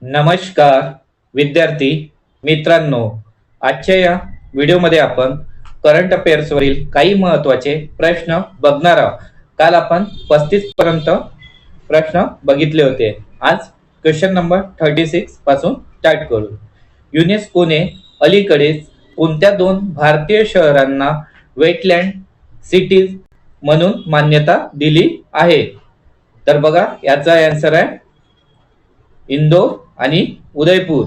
नमस्कार विद्यार्थी मित्रांनो, आजच्या या व्हिडिओमध्ये आपण करंट अफेअर्स वरील काही महत्त्वाचे प्रश्न बघणार आहोत. काल आपण 35 पर्यंत प्रश्न बघितले होते. आज क्वेश्चन नंबर 36 पासून स्टार्ट करू. युनेस्कोने अलीकडेच कोणत्या दोन भारतीय शहरांना वेटलँड सिटीज म्हणून मान्यता दिली आहे? तर बघा, याचा आन्सर आहे इंदोर आणि उदयपूर.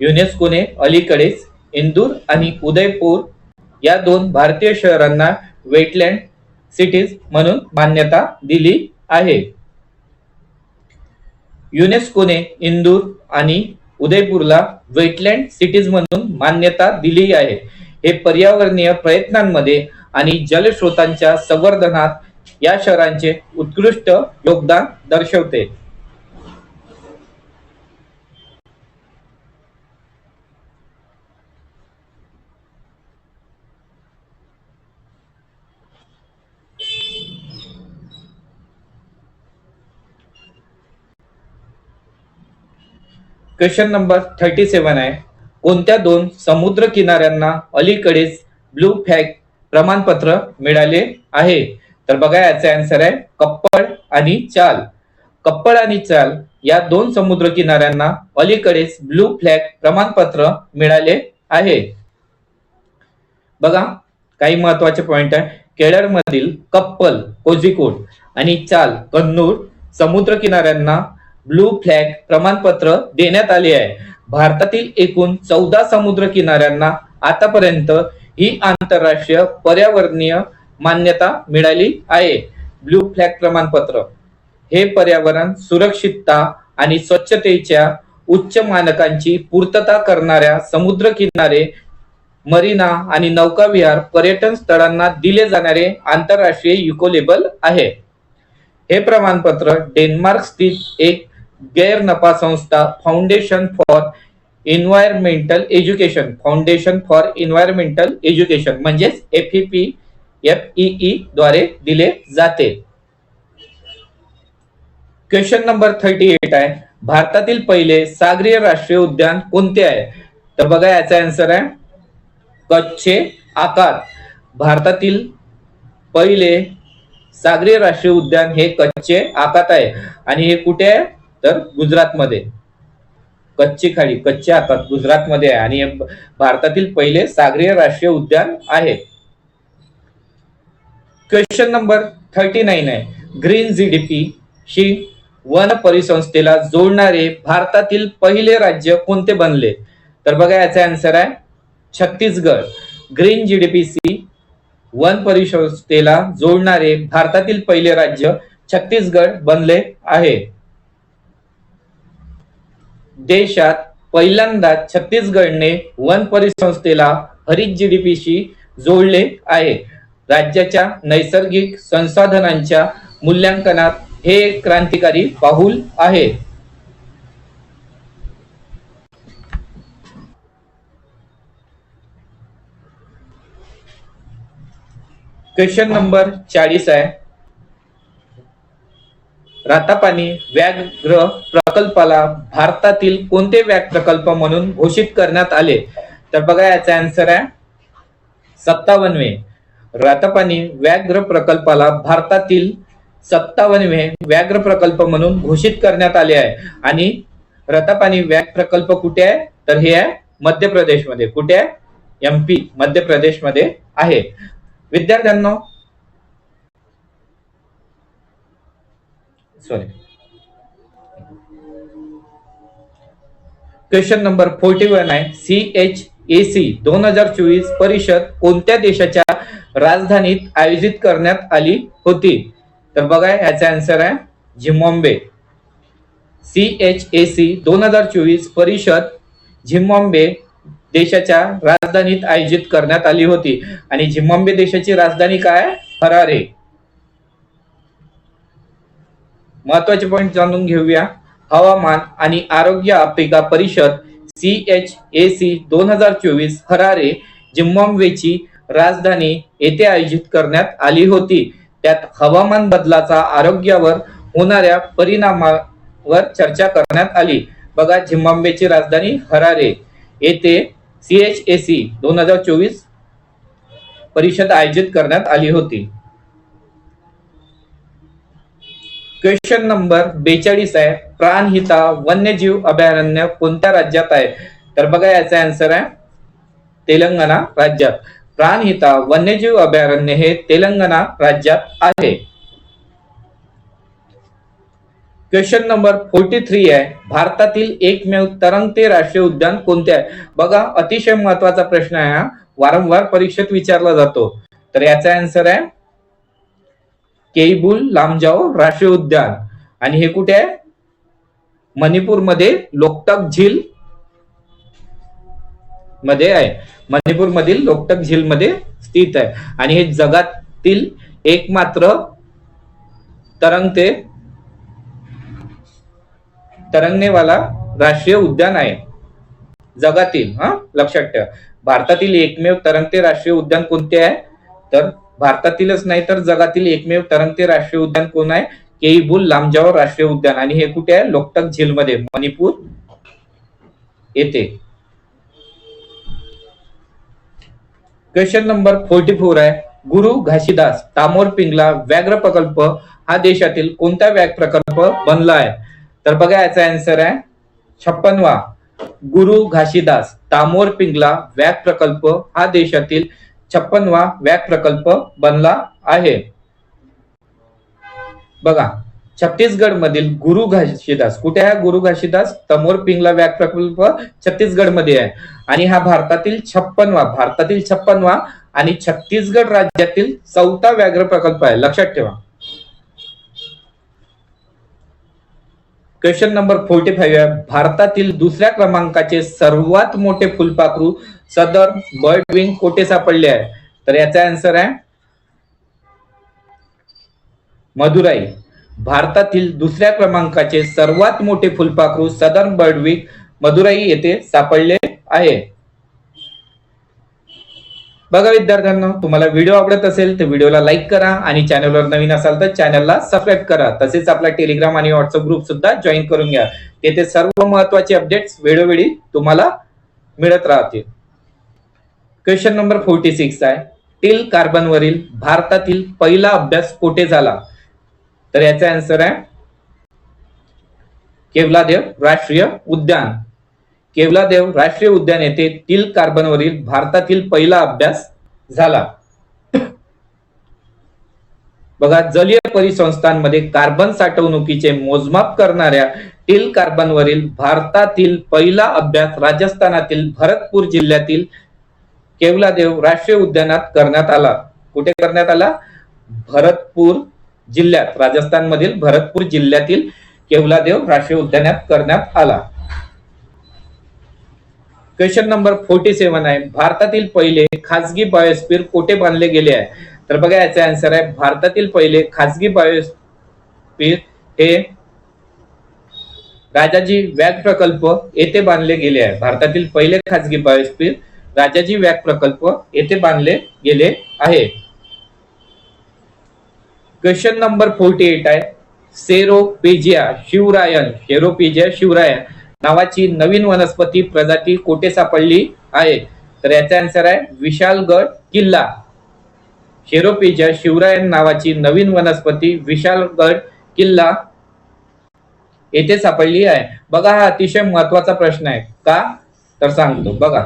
युनेस्कोने अलीकडेच इंदूर आणि उदयपूर या दोन भारतीय शहरांना वेटलँड सिटीज म्हणून मान्यता दिली आहे. युनेस्कोने इंदूर आणि उदयपूरला वेटलँड सिटीज म्हणून मान्यता दिली आहे. हे पर्यावरणीय प्रयत्नांमध्ये आणि जलस्रोतांच्या संवर्धनात या शहरांचे उत्कृष्ट योगदान दर्शवते. क्वेश्चन नंबर 37 आहे. कोणत्या दोन समुद्र किनाऱ्यांना अलीकडेच ब्लू फ्लॅग प्रमाणपत्र मिळाले आहे? तर बघा, याचा आन्सर आहे कप्पड आणि चाल. कप्पड आणि चाल या दोन समुद्र किनाऱ्यांना अलीकडेच ब्लू फ्लॅग प्रमाणपत्र मिळाले आहे. बघा, काही महत्वाचे पॉइंट आहे. केरळमधील कप्पल, कोझिकोड आणि चाल, कन्नूर समुद्र किनाऱ्यांना ब्लू फ्लॅग प्रमाणपत्र देण्यात आले आहे. भारतातील एकूण 14 समुद्र किनाऱ्यांना आतापर्यंत ही आंतरराष्ट्रीय पर्यावरणीय मान्यता मिळाली आहे. ब्लू फ्लॅग प्रमाणपत्र हे पर्यावरण सुरक्षितता आणि स्वच्छतेच्या उच्च मानकांची पूर्तता करणाऱ्या समुद्र किनारे, मरीना आणि नौकाविहार पर्यटन स्थळांना दिले जाणारे आंतरराष्ट्रीय इको लेबल आहे. हे प्रमाणपत्र डेन्मार्क स्थित एक गैर नफा संस्था फाउंडेशन फॉर एन्व्हायरमेंटल एज्युकेशन म्हणजेच FEPFEE द्वारे दिले जाते. क्वेश्चन नंबर 38 आहे. भारतातील पहिले सागरीय राष्ट्रीय उद्यान कोणते आहे? तर बघा, याचा आन्सर आहे कच्छचे आखात. भारतातील पहिले सागरीय राष्ट्रीय उद्यान हे कच्छचे आखात आहे आणि हे कुठे आहे? तर गुजरातमध्ये. कच्छची खाडी, कच्चे आखात गुजरातमध्ये आहे आणि हे भारतातील पहिले सागरीय राष्ट्रीय उद्यान आहे. क्वेश्चन नंबर 39 आहे. ग्रीन जीडीपी शी वन परिसंस्थेला जोडणारे भारतातील पहिले राज्य कोणते बनले? तर बघा, याचा आन्सर आहे छत्तीसगड. ग्रीन जीडीपी वन परिसंस्थेला जोडणारे भारतातील पहिले राज्य छत्तीसगड बनले आहे. देशात पहिल्यांदा छत्तीसगडने वन परिसंस्थेला हरित जीडीपीशी जोडले आहे. राज्याच्या नैसर्गिक संसाधनांच्या मूल्यांकनात हे क्रांतिकारी पाऊल आहे. क्वेश्चन नंबर 40 आहे. रातापानी व्याघ्र प्रकल्पाला भारतातील कोणते व्याघ्र प्रकल्प म्हणून घोषित करण्यात आले? तर बघा, याचा आन्सर आहे 57वे. रातापानी व्याघ्र प्रकल्पाला भारतातील 57वे व्याघ्र प्रकल्प म्हणून घोषित करण्यात आले आहे. आणि रातापानी व्याघ्र प्रकल्प कुठे आहे? तर हे आहे मध्य प्रदेशमध्ये. कुठे आहे? MP मध्य प्रदेशमध्ये आहे. विद्यार्थ्यांनो, क्वेश्चन नंबर 41 आहे. CHAC 2024 परिषद कोणत्या देशाच्या राजधानीत आयोजित करण्यात आली होती? तर बघा, याचा आन्सर आहे झिम्बाब्वे. CHAC 2024 परिषद झिम्बाब्वे देशाच्या राजधानीत आयोजित करण्यात आली होती आणि झिम्बाब्वे देशाची राजधानी काय? हरारे. महत्वाचे पॉइंट जाणून घेऊया. हवामान आणि आरोग्य आफ्रिका परिषद CHAC 2024 हरारे झिम्बाब्वेची राजधानी येथे आयोजित करण्यात आली होती. त्यात हवामान बदलाचा आरोग्यावर होणाऱ्या परिणामावर चर्चा करण्यात आली बघा, झिम्बाब्वेची राजधानी हरारे येथे CHAC 2024 परिषद आयोजित करण्यात आली होती. क्वेश्चन नंबर 42 आहे, प्राणहिता वन्यजीव अभयारण्य कोणत्या राज्यात आहे? तर बघा, याचा आन्सर आहे तेलंगणा राज्यात. प्राणहिता वन्यजीव अभयारण्य हे तेलंगणा राज्यात आहे. क्वेश्चन नंबर 43 आहे, भारतातील एकमेव तरंगते राष्ट्रीय उद्यान कोणते आहे? बघा, अतिशय महत्वाचा प्रश्न आहे हा, वारंवार परीक्षेत विचारला जातो. तर याचा आन्सर आहे केईबुल लामजाओ राष्ट्रीय उद्यान. आणि हे कुठे आहे? मणिपूर मध्ये लोकटक झील मध्ये आहे. मणिपूर मधील लोकटक झील मध्ये स्थित आहे. आणि हे जगातील एकमात्र तरंगनेवाला राष्ट्रीय उद्यान आहे जगातील. लक्षात ठेवा, भारतातील एकमेव तरंगते राष्ट्रीय उद्यान कोणते आहे? तर भारतातीलच नाही तर जगातील एकमेव तरंगते राष्ट्रीय उद्यान कोण आहे? केईबुल लामजाओ राष्ट्रीय उद्यान. आणि हे कुठे आहे? लोकटक झील मध्ये, मणिपूर येथे. क्वेश्चन नंबर 44 आहे, गुरु घासीदास तामोर पिंगला व्याघ्र प्रकल्प हा देशातील कोणता व्याघ्र प्रकल्प बनला आहे? तर बघा, याचा आन्सर आहे 56वा गुरु घासीदास तामोर पिंगला व्याघ्र प्रकल्प हा देशातील 56वा व्याघ्र प्रकल्प बनला आहे. बघा, छत्तीसगड मधील गुरु घासीदास कुठे आहे? गुरु घासीदास तामोर पिंगला व्याघ्र प्रकल्प छत्तीसगड मध्ये आहे. आणि हा भारतातील 56वा आणि छत्तीसगड राज्यातील 4था व्याघ्र प्रकल्प आहे. लक्षात ठेवा. क्वेश्चन नंबर 45 आहे, भारतातील दुसऱ्या क्रमांकाचे सर्वात मोठे फुलपाखरू सदर्न बर्ड विंग कोठे सापडले आहे? तर याचा आन्सर आहे मदुराई. भारतातील दुसऱ्या क्रमांकाचे सर्वात मोठे फुलपाखरू सदर्न बर्ड विंग मदुराई येथे सापडले आहे. बघा विद्यार्थ्यांनो, तुम्हाला व्हिडिओ आवडत असेल तर व्हिडिओला लाईक करा आणि चॅनलवर नवीन असाल तर चॅनलला सबस्क्राईब करा. तसेच आपला टेलिग्राम आणि व्हॉट्सअप ग्रुप सुद्धा जॉईन करून घ्या. तेथे सर्व महत्त्वाचे अपडेट्स वेळोवेळी तुम्हाला मिळत राहतील. क्वेश्चन नंबर 46 आहे, टिल कार्बन वरील भारतातील पहिला अभ्यास कोठे झाला? तर याचा आन्सर आहे केवलादेव राष्ट्रीय उद्यान. केवलादेव राष्ट्रीय उद्यान येथे टिल कार्बन वरील भारतातील पहिला अभ्यास झाला. बघा, जलीय परिसंस्थांमध्ये कार्बन साठवणुकीचे मोजमाप करणाऱ्या टिल कार्बन वरील भारतातील पहिला अभ्यास राजस्थानातील भरतपूर जिल्ह्यातील केवलादेव राष्ट्रीय उद्यानात करण्यात आला. कुठे करण्यात आला? भरतपूर जिल्ह्यात, राजस्थान मधील भरतपूर जिल्ह्यातील केवलादेव राष्ट्रीय उद्यानात करण्यात आला. क्वेश्चन नंबर 47 आहे, भारतातील पहिले खासगी बायोस्फीयर कोठे बांधले गेले आहे? तर बघा, याचा आन्सर आहे भारतातील पहिले खासगी बायोस्फीयर हे राजाजी व्याघ्र प्रकल्प येथे बांधले गेले आहे. भारतातील पहिले खासगी बायोस्फीयर राजाजी व्याघ्र प्रकल्प येथे बांधले गेले आहे. क्वेश्चन नंबर 48 आहे, सेरोपेजिया शिवरायन नावाची नवीन वनस्पती प्रजाती कोठे सापडली आहे? तर याचा आन्सर आहे विशालगड किल्ला. सेरोपेजिया शिवरायन नावाची नवीन वनस्पती विशालगड किल्ला येथे सापडली आहे. बघा, हा अतिशय महत्वाचा प्रश्न आहे. का? तर सांगतो. बघा,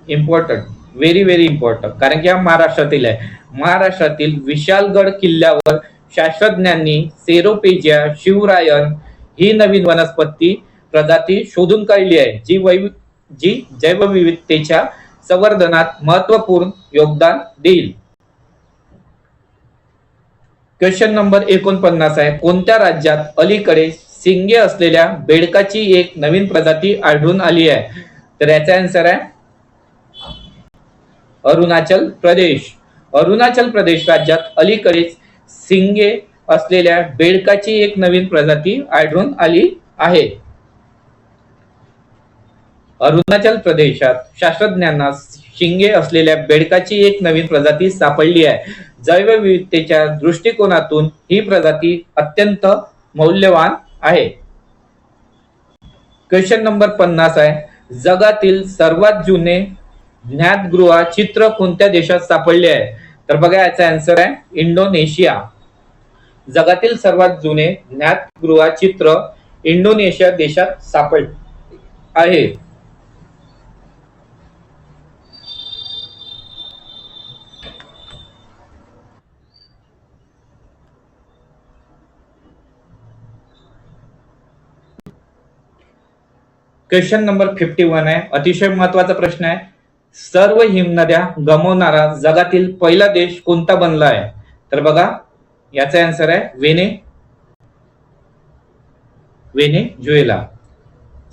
इम्पॉर्टंट, व्हेरी व्हेरी इम्पॉर्टंट, कारण की हा महाराष्ट्रातील आहे. महाराष्ट्रातील विशालगड किल्ल्यावर शास्त्रज्ञांनी सेरोपेजिया शिवरायन ही नवीन वनस्पती प्रजाती शोधून काढली आहे, जी जैवविविधतेच्या संवर्धनात महत्वपूर्ण योगदान देईल. क्वेश्चन नंबर 49 आहे, कोणत्या राज्यात अलीकडे शिंगे असलेल्या बेडकाची एक नवीन प्रजाती आढळून आली आहे? तर याचा आन्सर आहे अरुणाचल प्रदेश. अरुणाचल प्रदेश राज्यात अलीकडेच शिंगे असलेल्या बेडकाची एक नवीन प्रजाती आढळून आली आहे. अरुणाचल प्रदेशात शास्त्रज्ञांना शिंगे असलेल्या बेडकाची एक नवीन प्रजाती सापडली आहे. जैवविविधतेच्या दृष्टिकोनातून ही प्रजाती अत्यंत मौल्यवान आहे. क्वेश्चन नंबर 50 आहे, जगातील सर्वात जुने ज्ञातगृह चित्र कोणत्या देशात सापडले आहे? तर बघा याचा आन्सर आहे इंडोनेशिया. जगातील सर्वात जुने ज्ञातगृह चित्र इंडोनेशिया देशात सापड आहे. क्वेश्चन नंबर 51 आहे, अतिशय महत्वाचा प्रश्न आहे. सर्व हिमनद्या गमावणारा जगातील पहिला देश कोणता बनला आहे? तर बघा याचा आन्सर आहे व्हेनेझुएला.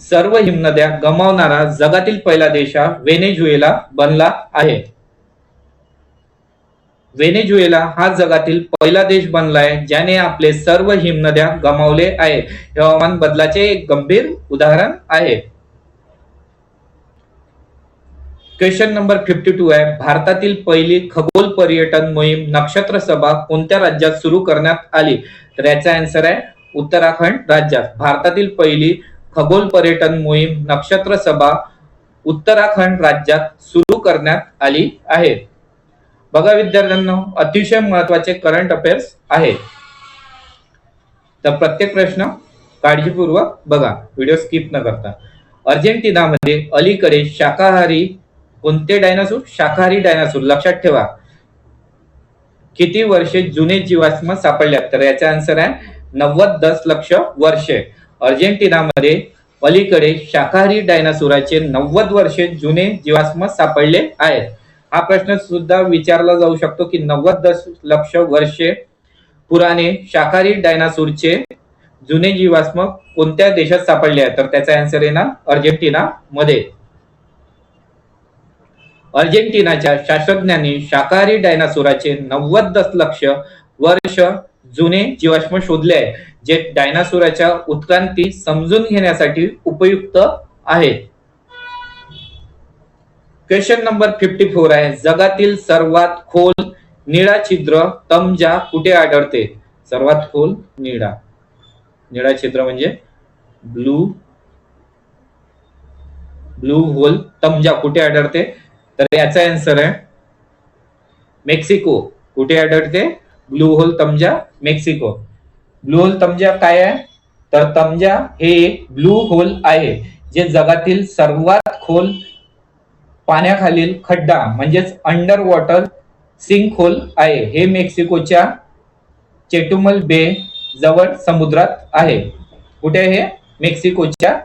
सर्व हिमनद्या गमावणारा जगातील पहिला देश हा व्हेनेझुएला बनला आहे. व्हेनेझुएला हा जगातील पहिला देश बनला आहे ज्याने आपले सर्व हिमनद्या गमावले आहे. हवामान बदलाचे एक गंभीर उदाहरण आहे. क्वेश्चन नंबर 52 आहे, भारतातील पहिली खगोल पर्यटन मोहीम नक्षत्र सभा कोणत्या राज्यात सुरू करण्यात आली? तर याचा आन्सर आहे उत्तराखंड राज्यात. भारतातील पहिली खगोल पर्यटन मोहीम नक्षत्र सभा उत्तराखंड राज्यात सुरू करण्यात आली आहे. बघा विद्यार्थ्यांनो, अतिशय महत्वाचे करंट अफेअर्स आहे, तर प्रत्येक प्रश्न काळजीपूर्वक बघा, व्हिडिओ स्किप न करता. अर्जेंटिनामध्ये अलीकडे शाकाहारी डायनासोर लक्षात ठेवा किती वर्षे जुने जीवाश्म सापडल्यात? तर याचा आन्सर आहे 90 दशलक्ष वर्षे. अर्जेंटिनामध्ये अलीकडे शाकाहारी डायनासोराचे 90 वर्षे जुने जीवाश्म सापडले आहेत. हा प्रश्न सुद्धा विचारला जाऊ शकतो की 90 दशलक्ष वर्षे पुराणे शाकाहारी डायनासोरचे जुने जीवाश्म कोणत्या देशात सापडले आहेत? तर त्याचा आन्सर येणार अर्जेंटिना मध्ये. अर्जेंटिनाच्या शास्त्रज्ञांनी शाकाहारी डायनासोराचे 90 दशलक्ष वर्ष जुने जीवाश्म शोधले आहे, जे डायनासोराच्या उत्क्रांती समजून घेण्यासाठी उपयुक्त आहेत. क्वेश्चन नंबर 54 आहे, जगातील सर्वात खोल निळा छिद्र तमजा कुठे आढळते? सर्वात खोल निळा छिद्र म्हणजे ब्लू होल तमजा कुठे आढळते? तर याचा आन्सर आहे मेक्सिको. कुठे आढळते blue hole Taam Ja? Mexico. Blue hole Taam Ja काय आहे? तर तमजा हे एक ब्लू होल आहे जे जगातील सर्वात खोल पाण्याखालील खड्डा म्हणजेच अंडर वॉटर सिंक होल आहे. हे मेक्सिकोच्या चेटुमल बे जवळ समुद्रात आहे. कुठे हे? मेक्सिकोच्या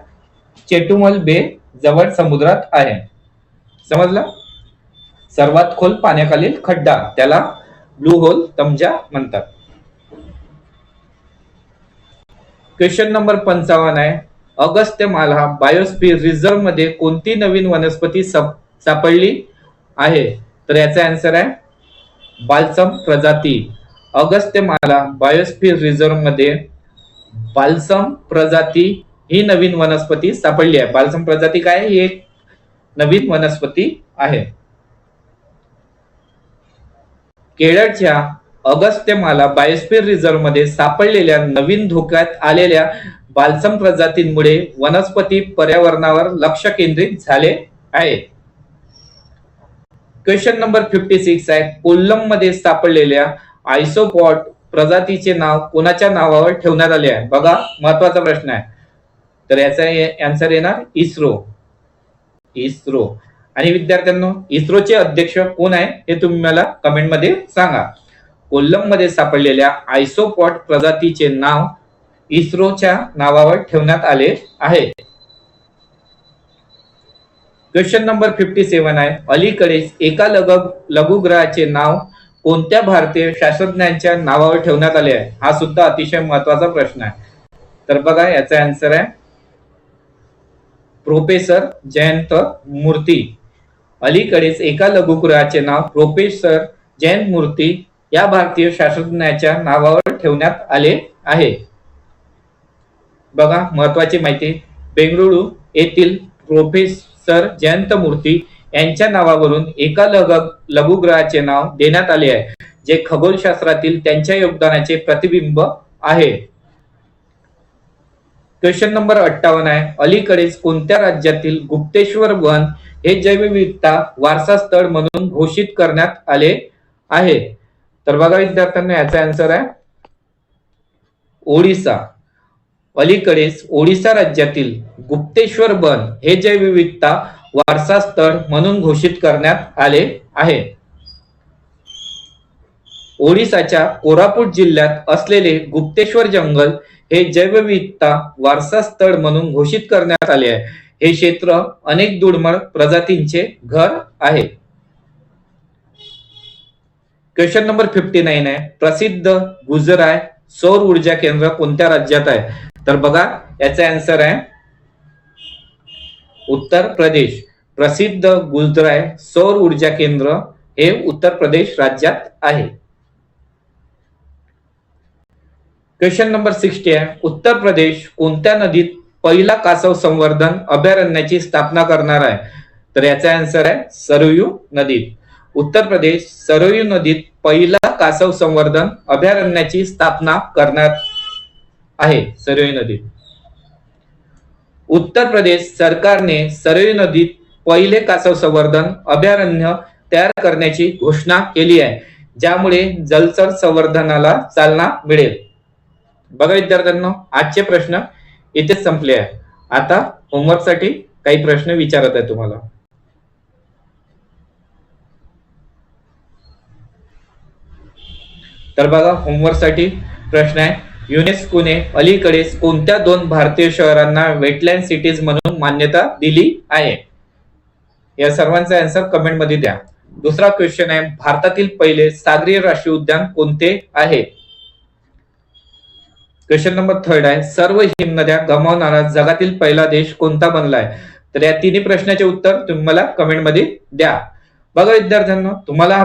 चेटुमल बे जवळ समुद्रात आहे. समजलं? सर्वात खोल पाण्याखालील खड्डा त्याला ब्लू होल तमजा म्हणतात. क्वेश्चन नंबर 55 आहे, अगस्त्यमाला बायोस्फियर रिझर्व्ह मध्ये कोणती नवीन वनस्पती सापडली आहे? तर याचा आन्सर आहे बाल्सम प्रजाती. अगस्त्यमाला बायोस्फियर रिझर्व्ह मध्ये बाल्सम प्रजाती ही नवीन वनस्पती सापडली आहे. बाल्सम प्रजाती काय? ही एक नवीन वनस्पती आहे. केरळच्या अगस्त्यमाला बायोस्फियर रिझर्व्ह मध्ये सापडलेल्या नवीन धोक्यात आलेल्या बाल्सम प्रजातींमुळे वनस्पती पर्यावरणावर लक्ष केंद्रित झाले आहे. क्वेश्चन नंबर 56 आहे, कोल्लम मध्ये सापडलेल्या आयसोपॉड प्रजातीचे नाव कोणाच्या नावावर ठेवण्यात आले आहे? बघा महत्वाचा प्रश्न आहे, तर याचा आन्सर येणार इस्रो. आणि विद्यार्थ्यांनो, इस्रोचे अध्यक्ष कोण आहे हे तुम्ही मला कमेंट मध्ये सांगा. कोल्लम मध्ये सापडलेल्या आयसोपॉड प्रजातीचे नाव इस्रोच्या नावावर ठेवण्यात आले आहे. क्वेश्चन नंबर 57 आहे, अलीकडेच एका लघुग्रहाचे नाव कोणत्या भारतीय शास्त्रज्ञांच्या नावावर ठेवण्यात आले आहे? हा सुद्धा अतिशय महत्वाचा प्रश्न आहे. तर बघा याचा आन्सर आहे प्रोफेसर जयंत मूर्ती. अलीकडेच एका लघुग्रहाचे नाव प्रोफेसर जयंत मूर्ती या भारतीय शास्त्रज्ञाच्या नावावर ठेवण्यात आले आहे. बघा महत्वाची माहिती, बेंगळुरू येथील प्रोफेसर जयंत मूर्ती यांच्या नावावरून एका लघुग्रहाचे नाव देण्यात आले आहे, जे खगोलशास्त्रातील त्यांच्या योगदानाचे प्रतिबिंब आहे. क्वेश्चन नंबर 58 आहे, अलीकडेच कोणत्या राज्यातील गुप्तेश्वर वन हे जैवविविधता वारसा स्थळ म्हणून घोषित करण्यात आले आहे? तर बघा विद्यार्थ्यांना, याचा आन्सर आहे ओडिसा. अलीकडेच ओडिसा राज्यातील गुप्तेश्वर वन हे जैवविविधता वारसा स्थळ म्हणून घोषित करण्यात आले आहे. ओडिसाच्या कोरापूट जिल्ह्यात असलेले गुप्तेश्वर जंगल हे जैवविविधता वारसा स्थळ म्हणून घोषित करण्यात आले आहे. हे क्षेत्र अनेक दुर्मिळ प्रजातींचे घर आहे. क्वेश्चन नंबर 59 आहे, प्रसिद्ध गुजराय सौर ऊर्जा केंद्र कोणत्या राज्यात आहे? तर बघा, याचा आन्सर आहे उत्तर प्रदेश. प्रसिद्ध गुजराय सौर ऊर्जा केंद्र हे उत्तर प्रदेश राज्यात आहे. क्वेश्चन नंबर 60 आहे, उत्तर प्रदेश कोणत्या नदीत पहिला कासव संवर्धन अभयारण्याची स्थापना करणार आहे? तर याचा आन्सर आहे सरयू नदीत. उत्तर प्रदेश सरयू नदीत पहिला कासव संवर्धन अभयारण्याची स्थापना करणार आहे. सरयू नदीत. उत्तर प्रदेश सरकारने सरयू नदीत पहिले कासव संवर्धन अभयारण्य तयार करण्याची घोषणा केली आहे, ज्यामुळे जलचर संवर्धनाला चालना मिळेल. बघा विद्यार्थ्यांनो, आजचे प्रश्न इथेच संपले आहे. आता होमवर्क साठी काही प्रश्न विचारत आहे तुम्हाला. तर बघा, होमवर्क साठी प्रश्न आहे, युनेस्कोने अलीकडेच कोणत्या 2 भारतीय शहरांना वेटलँड सिटीज म्हणून मान्यता दिली आहे? या सर्वांचा आन्सर कमेंट मध्ये द्या. दुसरा क्वेश्चन आहे, भारतातील पहिले सागरी राष्ट्रीय उद्यान कोणते आहे? क्वेश्चन नंबर 3 आहे, सर्व हिमनद्या गमावणारा जगातील पहिला देश कोणता बनला आहे? तर या तिन्ही प्रश्नाचे उत्तर तुम्ही मला कमेंट मध्ये द्या. बघा विद्यार्थ्यांनो, तुम्हाला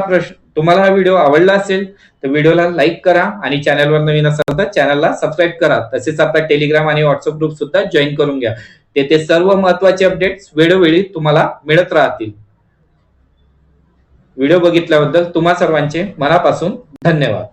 हा व्हिडिओ आवडला असेल तर व्हिडिओला लाईक करा आणि चॅनलवर नवीन असाल तर चॅनलला सबस्क्राईब करा. तसेच आपला टेलिग्राम आणि व्हॉट्सअप ग्रुप सुद्धा जॉईन करून घ्या. तेथे सर्व महत्त्वाचे अपडेट्स वेळोवेळी तुम्हाला मिळत राहतील. व्हिडिओ बघितल्याबद्दल तुम्हा सर्वांचे मनापासून धन्यवाद.